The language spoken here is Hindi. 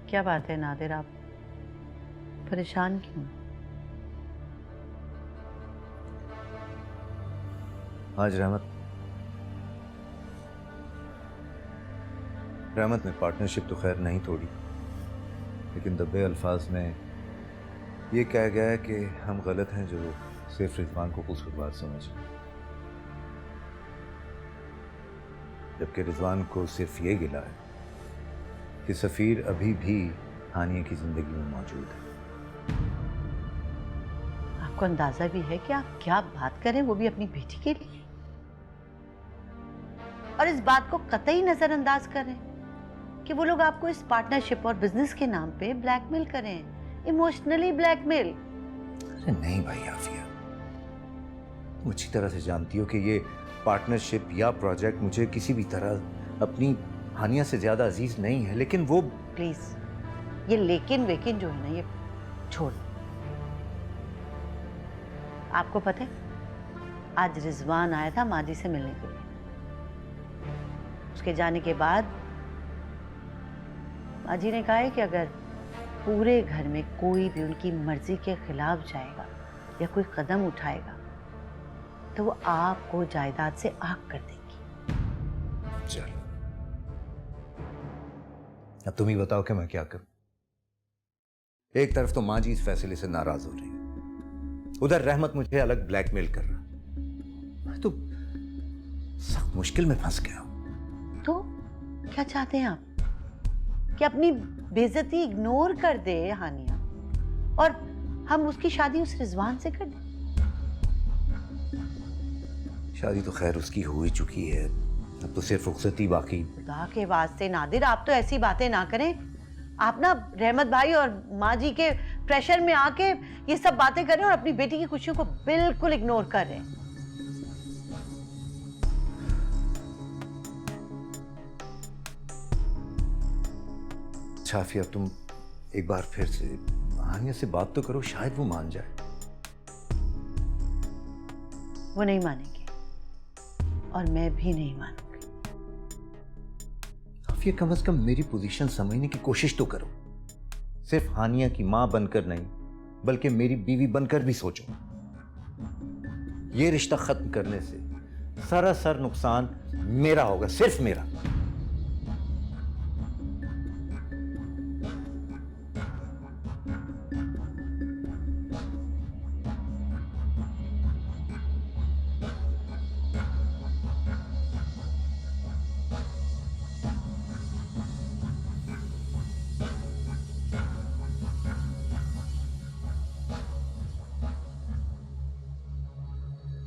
क्या बात है नादिर, आप परेशान क्यों? आज रहमत ने पार्टनरशिप तो खैर नहीं तोड़ी, लेकिन दबे अल्फाज में ये कहा गया है कि हम गलत हैं जो सिर्फ रिजवान को कसूरवार समझें, जबकि रिजवान को सिर्फ ये गिला है कि सफ़ीर अभी भी हानिया की जिंदगी में मौजूद है। आपको अंदाजा भी है कि आप क्या बात करें, वो भी अपनी बेटी के लिए, और इस बात को कतई नजरअंदाज करें कि वो लोग आपको इस पार्टनरशिप और बिजनेस के नाम पे ब्लैकमेल करें, इमोशनली ब्लैकमेल। अरे नहीं भाई आफिया, तुम अच्छी तरह से जानती हो कि ये पार्टनरशिप या प्रोजेक्ट मुझे किसी भी तरह अपनी हानिया से ज्यादा अजीज नहीं है, लेकिन वो प्लीज ये लेकिन वेकिन जो है ना, ये छोड़। आपको पता है आज रिजवान आया था माजी से मिलने के लिए। उसके जाने के बाद माजी ने कहा है कि अगर पूरे घर में कोई भी उनकी मर्जी के खिलाफ जाएगा या कोई कदम उठाएगा तो वो आपको जायदाद से आग कर देंगी। चल अब तुम ही बताओ कि मैं क्या करूं। एक तरफ तो माँ जी इस फैसले से नाराज हो रही है, उधर रहमत मुझे अलग ब्लैकमेल कर रहा है। मैं तो सख्त मुश्किल में फंस गया हूं। तो क्या चाहते हैं आप कि अपनी बेइज्जती इग्नोर कर दे हानिया और हम उसकी शादी उस रिजवान से कर दें? शादी तो खैर उसकी हो ही चुकी है, अब तो सिर्फ रुखसती बाकी। खुदा के वास्ते नादिर, आप तो ऐसी बातें ना करें। आप ना रहमत भाई और माँ जी के प्रेशर में आके ये सब बातें कर रहे हैं और अपनी बेटी की खुशियों को बिल्कुल इग्नोर कर रहे हैं। छाफिया तुम एक बार फिर से हानिया से बात तो करो, शायद वो मान जाए। वो नहीं मानेंगे और मैं भी नहीं मानूंगी। ये कम से कम मेरी पोजीशन समझने की कोशिश तो करो। सिर्फ हानिया की मां बनकर नहीं बल्कि मेरी बीवी बनकर भी सोचो। ये रिश्ता खत्म करने से सरासर नुकसान मेरा होगा, सिर्फ मेरा।